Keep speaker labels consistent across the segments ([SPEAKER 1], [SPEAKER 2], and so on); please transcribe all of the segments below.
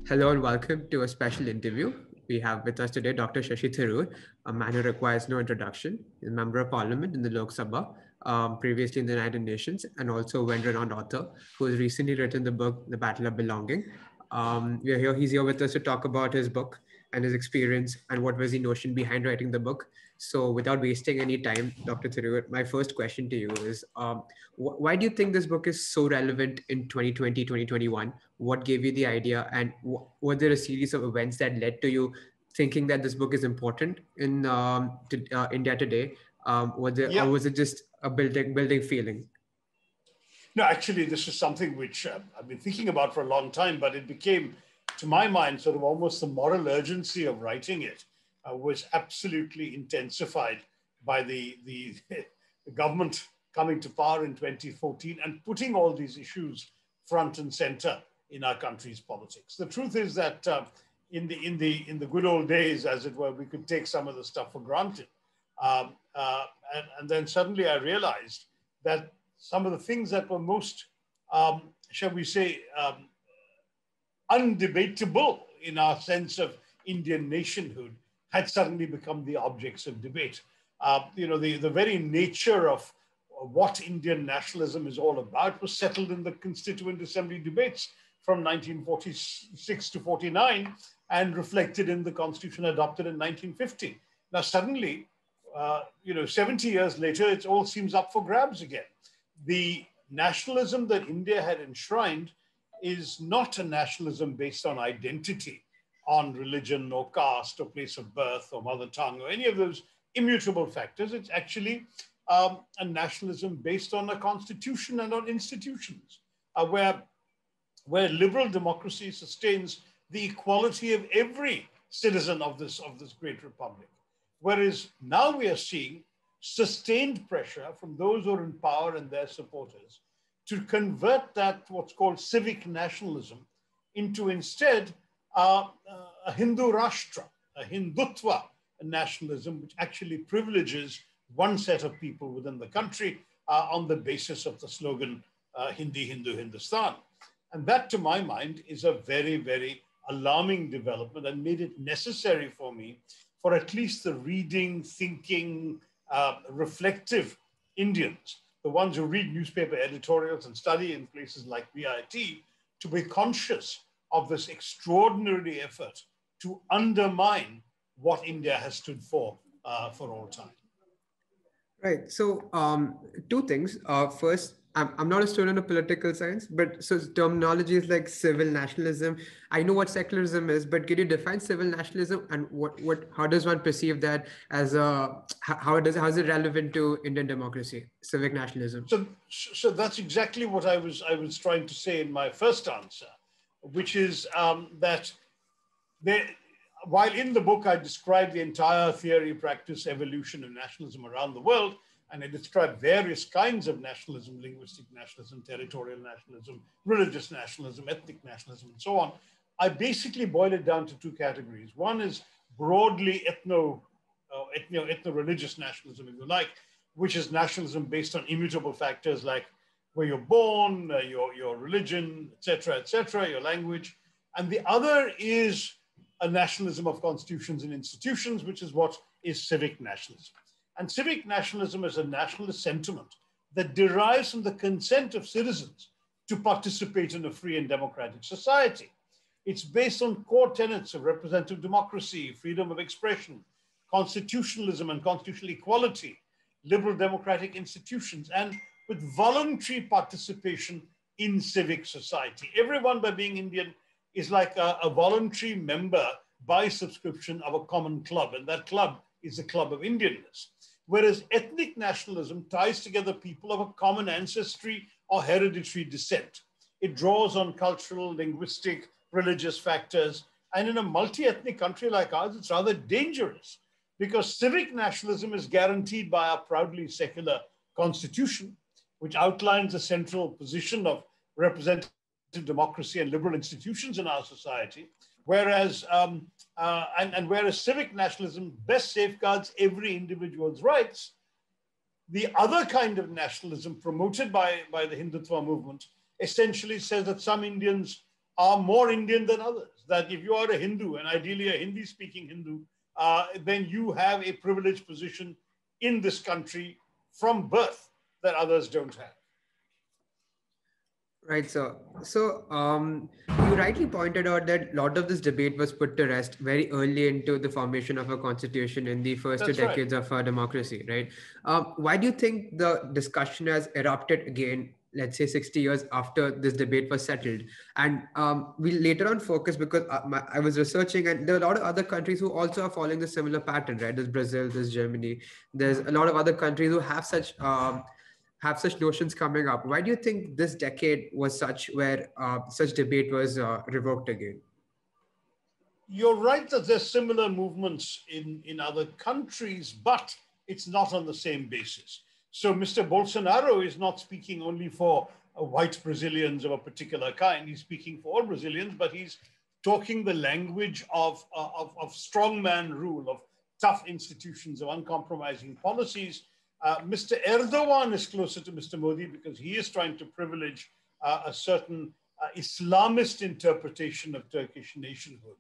[SPEAKER 1] Hello and welcome to a special interview. We have with us today Dr. Shashi Tharoor, a man who requires no introduction. He's a member of parliament in the Lok Sabha, previously in the United Nations, and also a well-renowned author who has recently written the book, The Battle of Belonging. He's here with us to talk about his book and his experience and what was the notion behind writing the book. So without wasting any time, Dr. Tharoor, my first question to you is, why do you think this book is so relevant in 2020, 2021? What gave you the idea, and were there a series of events that led to you thinking that this book is important in India today? Or was it just a building feeling?
[SPEAKER 2] No, actually, this is something which I've been thinking about for a long time, but it became, to my mind, sort of almost the moral urgency of writing it was absolutely intensified by the government coming to power in 2014 and putting all these issues front and center in our country's politics. The truth is that in the good old days, as it were, we could take some of the stuff for granted. And then suddenly I realized that some of the things that were most, shall we say, undebatable in our sense of Indian nationhood had suddenly become the objects of debate. The very nature of what Indian nationalism is all about was settled in the Constituent Assembly debates from 1946 to 49 and reflected in the Constitution adopted in 1950. Now, suddenly, 70 years later, it all seems up for grabs again. The nationalism that India had enshrined is not a nationalism based on identity, on religion or caste or place of birth or mother tongue or any of those immutable factors. It's actually a nationalism based on a constitution and on institutions, where liberal democracy sustains the equality of every citizen of this great republic. Whereas now we are seeing sustained pressure from those who are in power and their supporters to convert that what's called civic nationalism into instead a Hindu Rashtra, a Hindutva nationalism, which actually privileges one set of people within the country on the basis of the slogan Hindi, Hindu, Hindustan. And that, to my mind, is a very, very alarming development and made it necessary for me, for at least the reading, thinking, reflective Indians, the ones who read newspaper editorials and study in places like VIT, to be conscious of this extraordinary effort to undermine what India has stood for all time.
[SPEAKER 1] Right. So two things. First, I'm not a student of political science, but so terminology is like civil nationalism. I know what secularism is, but can you define civil nationalism and how does one perceive that as how is it relevant to Indian democracy, civic nationalism?
[SPEAKER 2] So that's exactly what I was trying to say in my first answer, which is that while in the book I describe the entire theory, practice, evolution of nationalism around the world, and I describe various kinds of nationalism, linguistic nationalism, territorial nationalism, religious nationalism, ethnic nationalism, and so on, I basically boil it down to two categories. One is broadly ethno-religious nationalism, if you like, which is nationalism based on immutable factors like where you're born, your religion, et cetera, your language. And the other is a nationalism of constitutions and institutions, which is what is civic nationalism. And civic nationalism is a nationalist sentiment that derives from the consent of citizens to participate in a free and democratic society. It's based on core tenets of representative democracy, freedom of expression, constitutionalism and constitutional equality, liberal democratic institutions, and with voluntary participation in civic society. Everyone, by being Indian, is like a voluntary member by subscription of a common club, and that club is the club of Indianness. Whereas ethnic nationalism ties together people of a common ancestry or hereditary descent. It draws on cultural, linguistic, religious factors, and in a multi-ethnic country like ours, it's rather dangerous because civic nationalism is guaranteed by our proudly secular constitution, which outlines the central position of representative democracy and liberal institutions in our society, whereas whereas civic nationalism best safeguards every individual's rights, the other kind of nationalism promoted by the Hindutva movement essentially says that some Indians are more Indian than others. that if you are a Hindu, and ideally a Hindi-speaking Hindu, then you have a privileged position in this country from birth that others don't have.
[SPEAKER 1] Right, so you rightly pointed out that a lot of this debate was put to rest very early into the formation of a constitution in the first
[SPEAKER 2] That's
[SPEAKER 1] two decades of our democracy, right? Why do you think the discussion has erupted again, let's say 60 years after this debate was settled? And we later on focus, because I was researching, and there are a lot of other countries who also are following the similar pattern, right? There's Brazil, there's Germany, there's a lot of other countries who have such notions coming up. Why do you think this decade was such where such debate was revoked again?
[SPEAKER 2] You're right that there's similar movements in other countries, but it's not on the same basis. So Mr. Bolsonaro is not speaking only for white Brazilians of a particular kind. He's speaking for all Brazilians, but he's talking the language of strongman rule, of tough institutions, of uncompromising policies. Mr. Erdogan is closer to Mr. Modi because he is trying to privilege a certain Islamist interpretation of Turkish nationhood.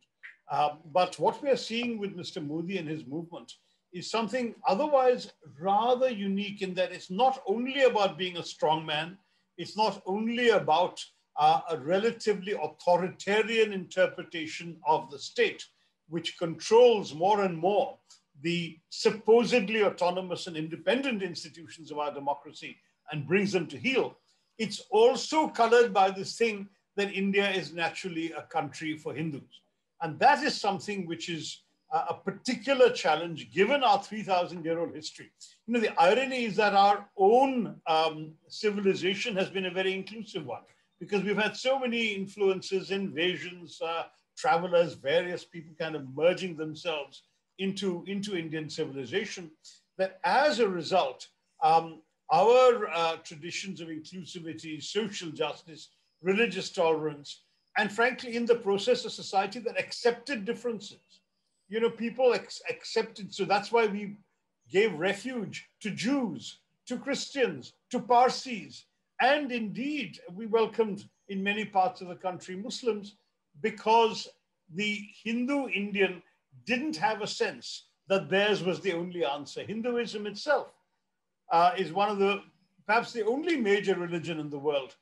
[SPEAKER 2] But what we are seeing with Mr. Modi and his movement is something otherwise rather unique, in that it's not only about being a strong man, it's not only about a relatively authoritarian interpretation of the state, which controls more and more the supposedly autonomous and independent institutions of our democracy and brings them to heel. It's also colored by this thing that India is naturally a country for Hindus. And that is something which is a particular challenge given our 3,000-year-old history. You know, the irony is that our own civilization has been a very inclusive one, because we've had so many influences, invasions, travelers, various people kind of merging themselves into Indian civilization, that as a result, our traditions of inclusivity, social justice, religious tolerance, and frankly, in the process, a society that accepted differences. You know, people accepted, so that's why we gave refuge to Jews, to Christians, to Parsis, and indeed, we welcomed in many parts of the country Muslims, because the Hindu Indian didn't have a sense that theirs was the only answer. Hinduism itself is one of the, perhaps the only major religion in the world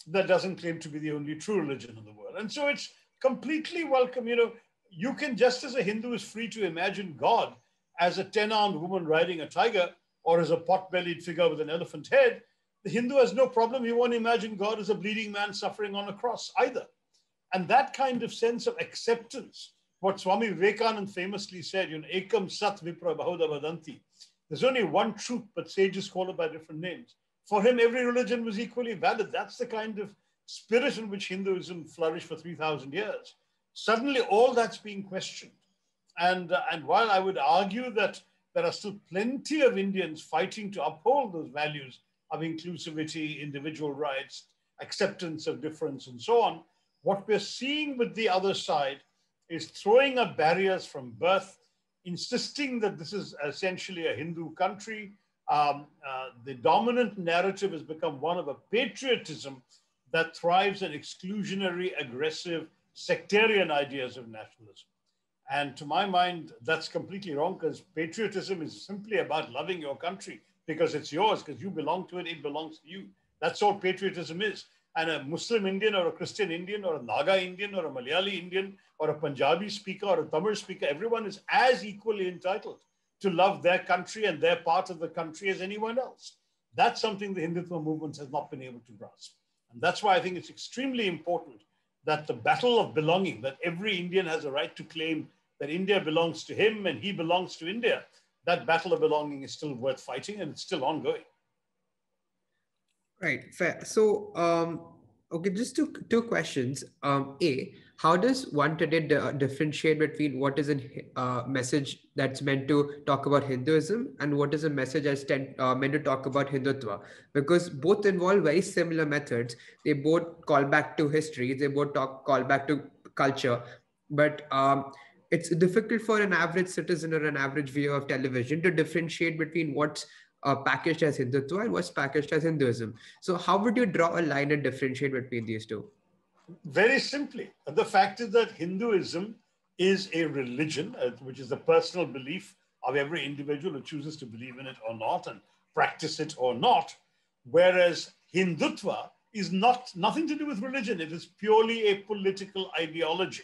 [SPEAKER 2] that doesn't claim to be the only true religion in the world. And so it's completely welcome. You know, you can, just as a Hindu is free to imagine God as a 10-armed woman riding a tiger, or as a pot-bellied figure with an elephant head, the Hindu has no problem. He won't imagine God as a bleeding man suffering on a cross either. And that kind of sense of acceptance, what Swami Vivekananda famously said, you know, ekam sat vipra bahuda vadanti. There's only one truth, but sages call it by different names. For him, every religion was equally valid. That's the kind of spirit in which Hinduism flourished for 3,000 years. Suddenly, all that's being questioned. And while I would argue that there are still plenty of Indians fighting to uphold those values of inclusivity, individual rights, acceptance of difference, and so on, what we're seeing with the other side is throwing up barriers from birth, insisting that this is essentially a Hindu country. The dominant narrative has become one of a patriotism that thrives on exclusionary, aggressive, sectarian ideas of nationalism. And to my mind, that's completely wrong, because patriotism is simply about loving your country because it's yours, because you belong to it, it belongs to you. That's all patriotism is. And a Muslim Indian or a Christian Indian or a Naga Indian or a Malayali Indian or a Punjabi speaker or a Tamil speaker, everyone is as equally entitled to love their country and their part of the country as anyone else. That's something the Hindutva movement has not been able to grasp. And that's why I think it's extremely important that the battle of belonging, that every Indian has a right to claim that India belongs to him and he belongs to India, that battle of belonging is still worth fighting, and it's still ongoing.
[SPEAKER 1] Right, fair. So, okay, just two questions. A, how does one today differentiate between what is a message that's meant to talk about Hinduism and what is a message that's meant to talk about Hindutva? Because both involve very similar methods. They both call back to history. They both call back to culture. But it's difficult for an average citizen or an average viewer of television to differentiate between what's packaged as Hindutva and what's packaged as Hinduism. So how would you draw a line and differentiate between these two?
[SPEAKER 2] Very simply, the fact is that Hinduism is a religion, which is the personal belief of every individual who chooses to believe in it or not and practice it or not, whereas Hindutva is nothing to do with religion. It is purely a political ideology.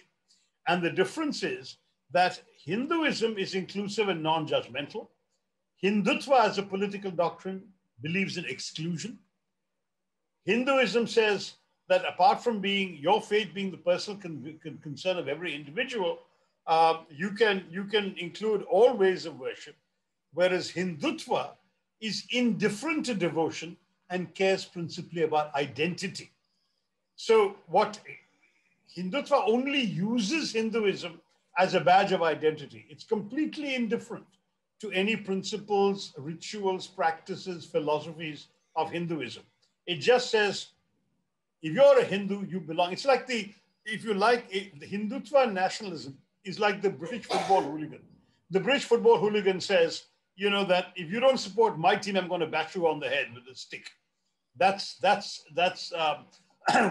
[SPEAKER 2] And the difference is that Hinduism is inclusive and non-judgmental. Hindutva as a political doctrine believes in exclusion. Hinduism says that apart from being your faith being the personal concern of every individual, you can include all ways of worship, whereas Hindutva is indifferent to devotion and cares principally about identity. So what Hindutva only uses Hinduism as a badge of identity. It's completely indifferent to any principles, rituals, practices, philosophies of Hinduism. It just says, if you're a Hindu, you belong. It's like the Hindutva nationalism is like the British football hooligan. The British football hooligan says, you know, that if you don't support my team, I'm going to bash you on the head with a stick. That's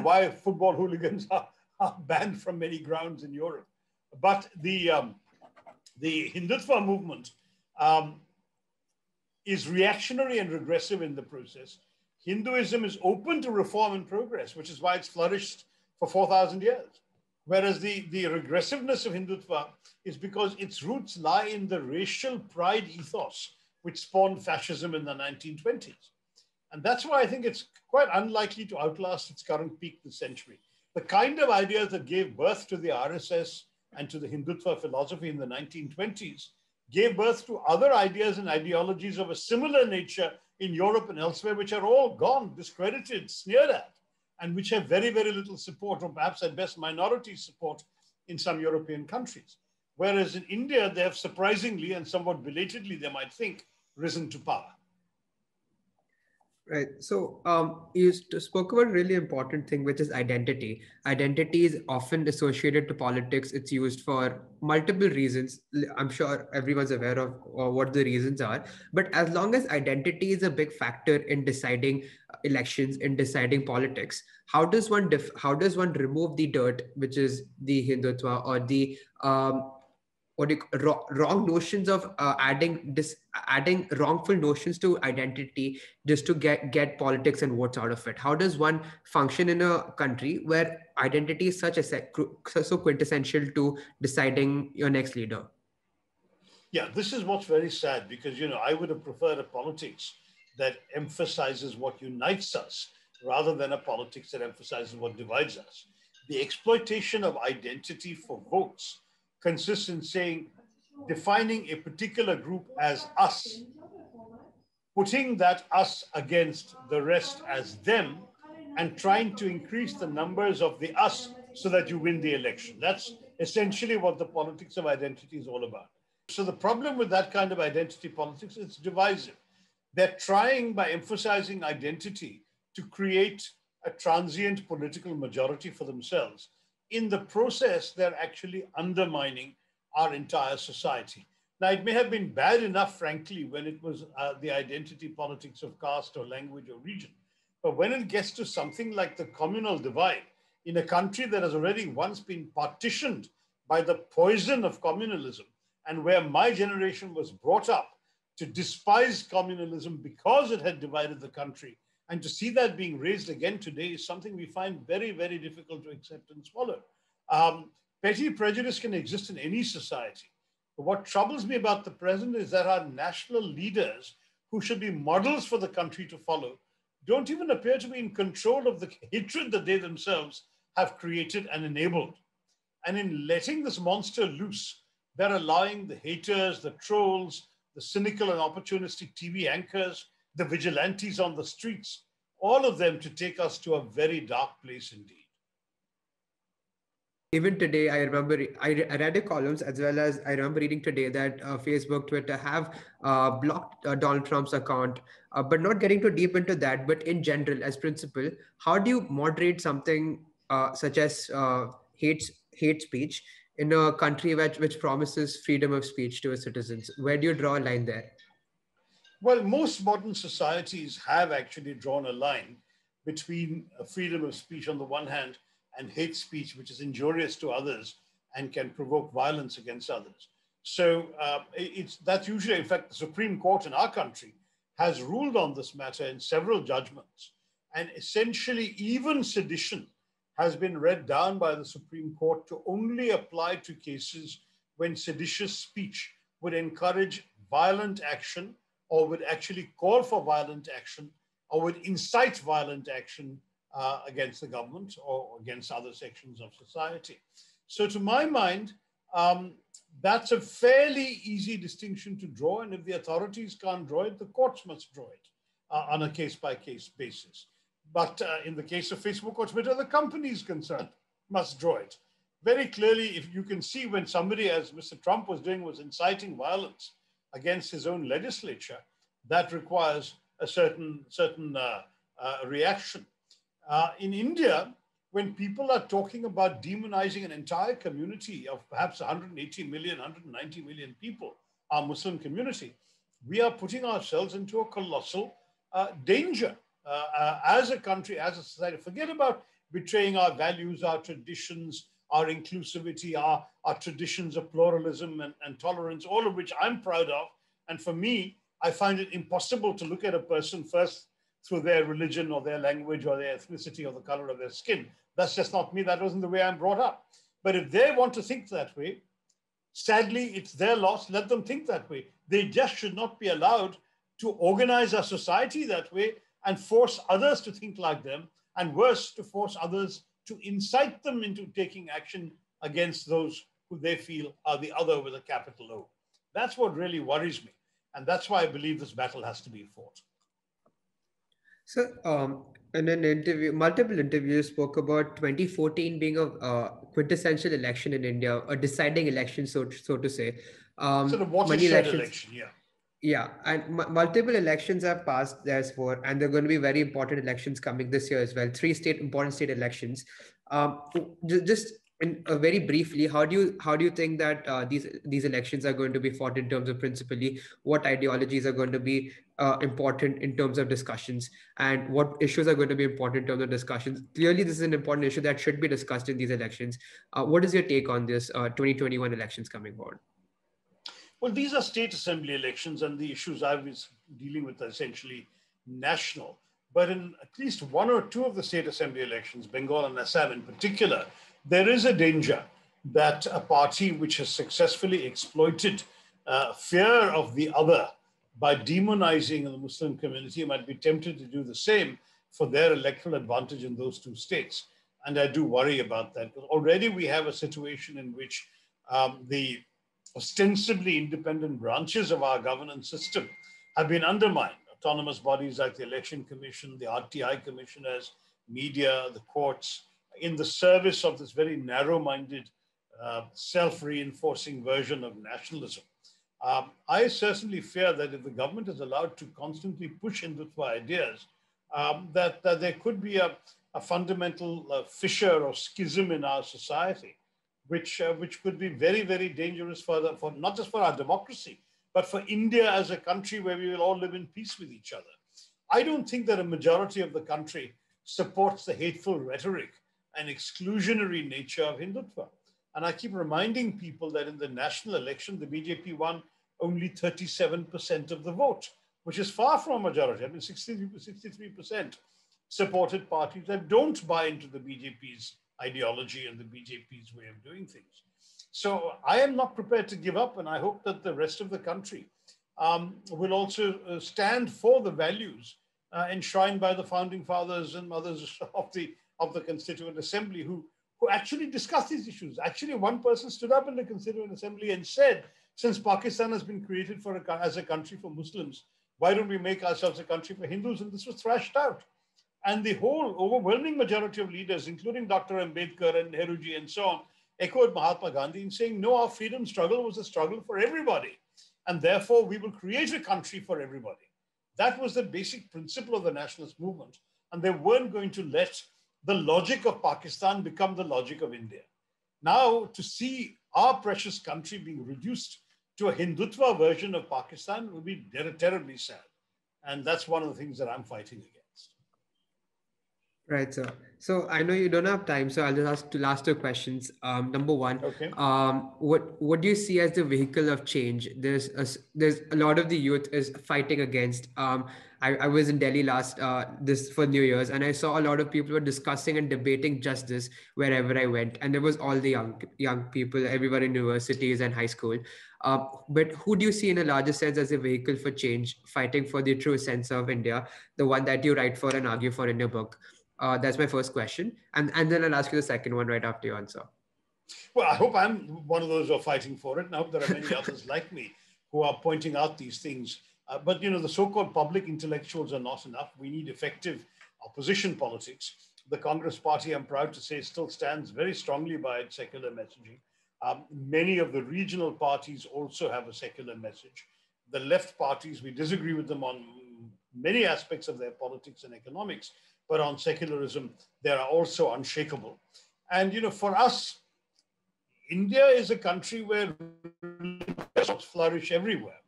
[SPEAKER 2] why football hooligans are banned from many grounds in Europe. But the Hindutva movement is reactionary and regressive in the process. Hinduism is open to reform and progress, which is why it's flourished for 4,000 years. Whereas the regressiveness of Hindutva is because its roots lie in the racial pride ethos, which spawned fascism in the 1920s. And that's why I think it's quite unlikely to outlast its current peak this century. The kind of ideas that gave birth to the RSS and to the Hindutva philosophy in the 1920s gave birth to other ideas and ideologies of a similar nature in Europe and elsewhere, which are all gone, discredited, sneered at, and which have very, very little support, or perhaps at best minority support in some European countries. Whereas in India, they have surprisingly and somewhat belatedly, they might think, risen to power.
[SPEAKER 1] Right. So you spoke about a really important thing, which is identity. Identity is often associated to politics. It's used for multiple reasons. I'm sure everyone's aware of what the reasons are. But as long as identity is a big factor in deciding elections, in deciding politics, how does one remove the dirt, which is the Hindutva or the wrong notions of adding wrongful notions to identity just to get politics and votes out of it? How does one function in a country where identity is so quintessential to deciding your next leader?
[SPEAKER 2] Yeah, this is what's very sad, because, you know, I would have preferred a politics that emphasizes what unites us rather than a politics that emphasizes what divides us. The exploitation of identity for votes consists in defining a particular group as us, putting that us against the rest as them, and trying to increase the numbers of the us so that you win the election. That's essentially what the politics of identity is all about. So the problem with that kind of identity politics is it's divisive. They're trying, by emphasizing identity, to create a transient political majority for themselves. In the process, they're actually undermining our entire society. Now, it may have been bad enough, frankly, when it was the identity politics of caste or language or region. But when it gets to something like the communal divide, in a country that has already once been partitioned by the poison of communalism, and where my generation was brought up to despise communalism because it had divided the country, and to see that being raised again today is something we find very, very difficult to accept and swallow. Petty prejudice can exist in any society. But what troubles me about the present is that our national leaders, who should be models for the country to follow, don't even appear to be in control of the hatred that they themselves have created and enabled. And in letting this monster loose, they're allowing the haters, the trolls, the cynical and opportunistic TV anchors, the vigilantes on the streets, all of them to take us to a very dark place indeed.
[SPEAKER 1] Even today, I remember I read the columns, as well as I remember reading today that Facebook, Twitter have blocked Donald Trump's account, but not getting too deep into that. But in general, as principle, how do you moderate something such as hate speech in a country which promises freedom of speech to its citizens? Where do you draw a line there?
[SPEAKER 2] Well, most modern societies have actually drawn a line between freedom of speech on the one hand and hate speech, which is injurious to others and can provoke violence against others. So that's usually, in fact, the Supreme Court in our country has ruled on this matter in several judgments. And essentially, even sedition has been read down by the Supreme Court to only apply to cases when seditious speech would encourage violent action or would actually call for violent action or would incite violent action against the government or against other sections of society. So to my mind, that's a fairly easy distinction to draw. And if the authorities can't draw it, the courts must draw it on a case-by-case basis. But in the case of Facebook or Twitter, the companies concerned must draw it. Very clearly, if you can see when somebody, as Mr. Trump was doing, was inciting violence against his own legislature, that requires a certain reaction. In India, when people are talking about demonizing an entire community of perhaps 180 million, 190 million people, our Muslim community, we are putting ourselves into a colossal danger as a country, as a society. Forget about betraying our values, our traditions, our inclusivity, our traditions of pluralism and tolerance, all of which I'm proud of. And for me, I find it impossible to look at a person first through their religion or their language or their ethnicity or the color of their skin. That's just not me. That wasn't the way I'm brought up. But if they want to think that way, sadly, it's their loss. Let them think that way. They just should not be allowed to organize our society that way and force others to think like them, and worse, to force others to incite them into taking action against those who they feel are the other with a capital O. That's what really worries me. And that's why I believe this battle has to be fought.
[SPEAKER 1] So in an interview, multiple interviews spoke about 2014 being a quintessential election in India, a deciding election, so to say.
[SPEAKER 2] Sort of watershed election, yeah.
[SPEAKER 1] Yeah, and multiple elections have passed therefore, and there are going to be very important elections coming this year as well. 3 important state elections. Just very briefly, how do you think that these elections are going to be fought in terms of principally what ideologies are going to be important in terms of discussions, and what issues are going to be important in terms of discussions? Clearly, this is an important issue that should be discussed in these elections. What is your take on this 2021 elections coming forward?
[SPEAKER 2] Well, these are state assembly elections, and the issues I was dealing with are essentially national. But in at least 1 or 2 of the state assembly elections, Bengal and Assam in particular, there is a danger that a party which has successfully exploited fear of the other by demonizing the Muslim community might be tempted to do the same for their electoral advantage in those 2 states. And I do worry about that, because already we have a situation in which the ostensibly independent branches of our governance system have been undermined. Autonomous bodies like the Election Commission, the RTI commissioners, media, the courts, in the service of this very narrow-minded, self-reinforcing version of nationalism. I certainly fear that if the government is allowed to constantly push Hindutva ideas, that there could be a fundamental fissure or schism in our society, which could be very, very dangerous for not just for our democracy, but for India as a country where we will all live in peace with each other. I don't think that a majority of the country supports the hateful rhetoric and exclusionary nature of Hindutva. And I keep reminding people that in the national election, the BJP won only 37% of the vote, which is far from a majority. I mean, 63% supported parties that don't buy into the BJP's ideology and the BJP's way of doing things. So I am not prepared to give up, and I hope that the rest of the country will also stand for the values enshrined by the founding fathers and mothers of the Constituent Assembly who actually discussed these issues. Actually, one person stood up in the Constituent Assembly and said, since Pakistan has been created as a country for Muslims, why don't we make ourselves a country for Hindus? And this was thrashed out. And the whole overwhelming majority of leaders, including Dr. Ambedkar and Nehruji and so on, echoed Mahatma Gandhi in saying, no, our freedom struggle was a struggle for everybody. And therefore, we will create a country for everybody. That was the basic principle of the nationalist movement. And they weren't going to let the logic of Pakistan become the logic of India. Now, to see our precious country being reduced to a Hindutva version of Pakistan would be terribly sad. And that's one of the things that I'm fighting against.
[SPEAKER 1] Right, sir. So I know you don't have time, so I'll just ask the last two questions. Number one,
[SPEAKER 2] Okay.
[SPEAKER 1] what do you see as the vehicle of change? There's a lot of the youth is fighting against. I was in Delhi last this for New Year's, and I saw a lot of people were discussing and debating just this wherever I went, and there was all the young people, everyone in universities and high school. But who do you see in a larger sense as a vehicle for change, fighting for the true sense of India, the one that you write for and argue for in your book? That's my first question. And then I'll ask you the second one right after you answer.
[SPEAKER 2] Well, I hope I'm one of those who are fighting for it. And I hope there are many others like me who are pointing out these things. But, the so-called public intellectuals are not enough. We need effective opposition politics. The Congress Party, I'm proud to say, still stands very strongly by its secular messaging. Many of the regional parties also have a secular message. The left parties, we disagree with them on many aspects of their politics and economics, but on secularism, they are also unshakable. And, for us, India is a country where religions flourish everywhere.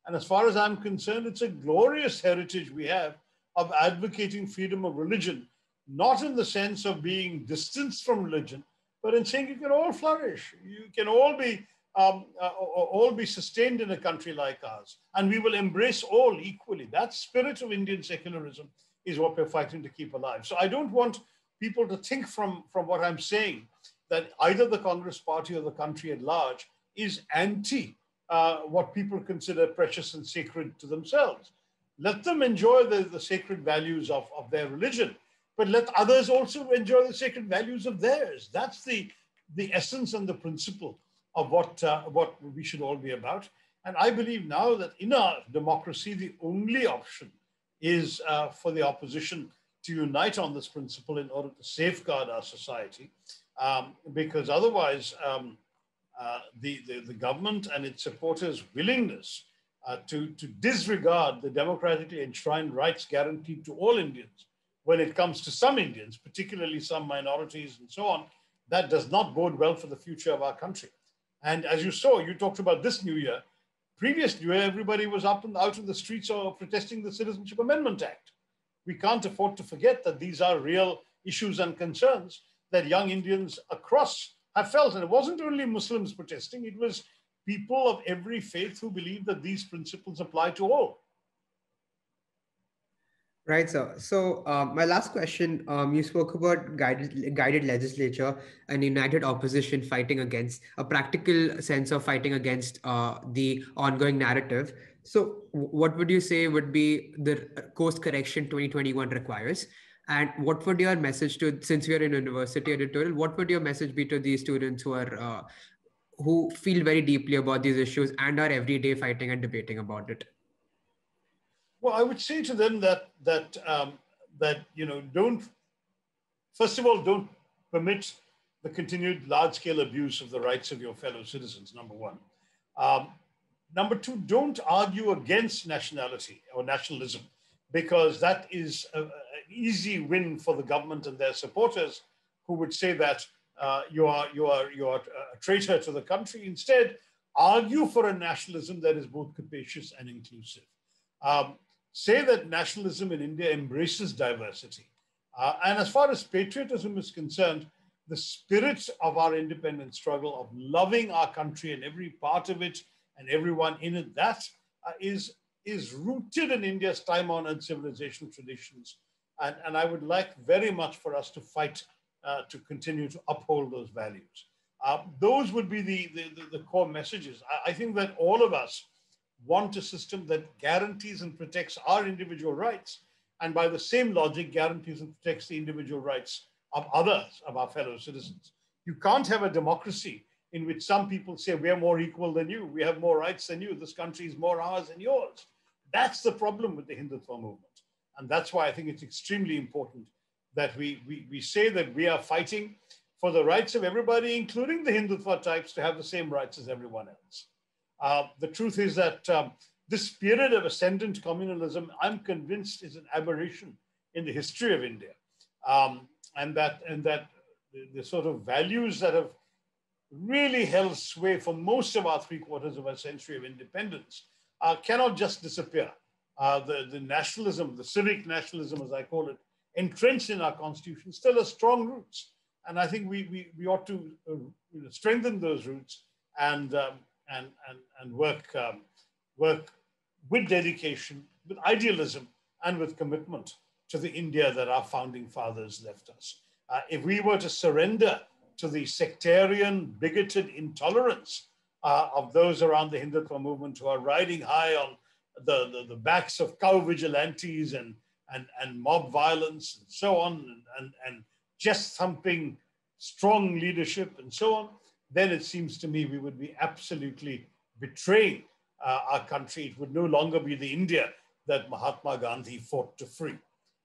[SPEAKER 2] And as far as I'm concerned, it's a glorious heritage we have of advocating freedom of religion, not in the sense of being distanced from religion, but in saying you can all flourish. You can all be sustained in a country like ours. And we will embrace all equally. That spirit of Indian secularism is what we're fighting to keep alive. So I don't want people to think from what I'm saying that either the Congress Party or the country at large is anti what people consider precious and sacred to themselves. Let them enjoy the sacred values of their religion, but let others also enjoy the sacred values of theirs. That's the essence and the principle of what we should all be about. And I believe now that in our democracy, the only option is for the opposition to unite on this principle in order to safeguard our society. Because otherwise, the government and its supporters' willingness to disregard the democratically enshrined rights guaranteed to all Indians when it comes to some Indians, particularly some minorities and so on, that does not bode well for the future of our country. And as you saw, you talked about this New Year. Previous New Year, everybody was up and out in the streets or protesting the Citizenship Amendment Act. We can't afford to forget that these are real issues and concerns that young Indians across have felt. And it wasn't only Muslims protesting, it was people of every faith who believe that these principles apply to all.
[SPEAKER 1] Right, sir. So my last question, you spoke about guided legislature and united opposition fighting against a practical sense of fighting against the ongoing narrative. So what would you say would be the course correction 2021 requires? And what would your message to, since we are in university editorial, what would your message be to these students who are who feel very deeply about these issues and are every day fighting and debating about it?
[SPEAKER 2] Well, I would say to them that don't, first of all, don't permit the continued large-scale abuse of the rights of your fellow citizens. Number one. Number two, don't argue against nationality or nationalism, because that is an easy win for the government and their supporters, who would say that you are a traitor to the country. Instead, argue for a nationalism that is both capacious and inclusive. Say that nationalism in India embraces diversity. And as far as patriotism is concerned, the spirit of our independence struggle, of loving our country and every part of it and everyone in it, that is rooted in India's time-honored civilizational traditions. And I would like very much for us to fight to continue to uphold those values. Those would be the core messages. I think that all of us want a system that guarantees and protects our individual rights, and by the same logic, guarantees and protects the individual rights of others, of our fellow citizens. You can't have a democracy in which some people say we're more equal than you, we have more rights than you, this country is more ours than yours. That's the problem with the Hindutva movement. And that's why I think it's extremely important that we say that we are fighting for the rights of everybody, including the Hindutva types, to have the same rights as everyone else. The truth is that this spirit of ascendant communalism, I'm convinced, is an aberration in the history of India. And that the sort of values that have really held sway for most of our 3/4 of a century of independence cannot just disappear. The nationalism, the civic nationalism, as I call it, entrenched in our constitution, still has strong roots. And I think we ought to strengthen those roots and work with dedication, with idealism, and with commitment to the India that our founding fathers left us. If we were to surrender to the sectarian, bigoted intolerance of those around the Hindutva movement who are riding high on the backs of cow vigilantes and mob violence and so on, and just thumping strong leadership and so on, then it seems to me we would be absolutely betraying our country. It would no longer be the India that Mahatma Gandhi fought to free.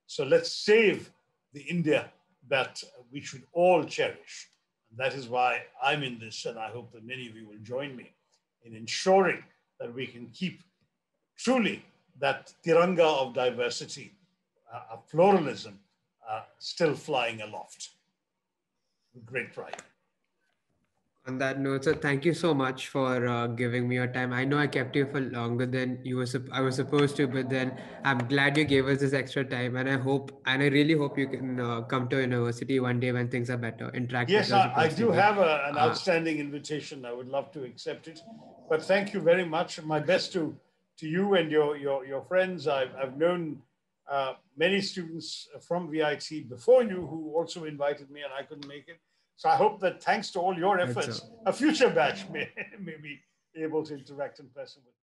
[SPEAKER 2] So let's save the India that we should all cherish. And that is why I'm in this, and I hope that many of you will join me in ensuring that we can keep truly that tiranga of diversity, of pluralism, still flying aloft with great pride.
[SPEAKER 1] On that note, so thank you so much for giving me your time. I know I kept you for longer than I was supposed to, but then I'm glad you gave us this extra time, and I really hope you can come to university one day when things are better. Interact.
[SPEAKER 2] Yes, I do have an outstanding invitation. I would love to accept it, but thank you very much. My best to you and your friends. I've known many students from VIT before you who also invited me, and I couldn't make it. So I hope that thanks to all your efforts, a future batch may be able to interact in person with you.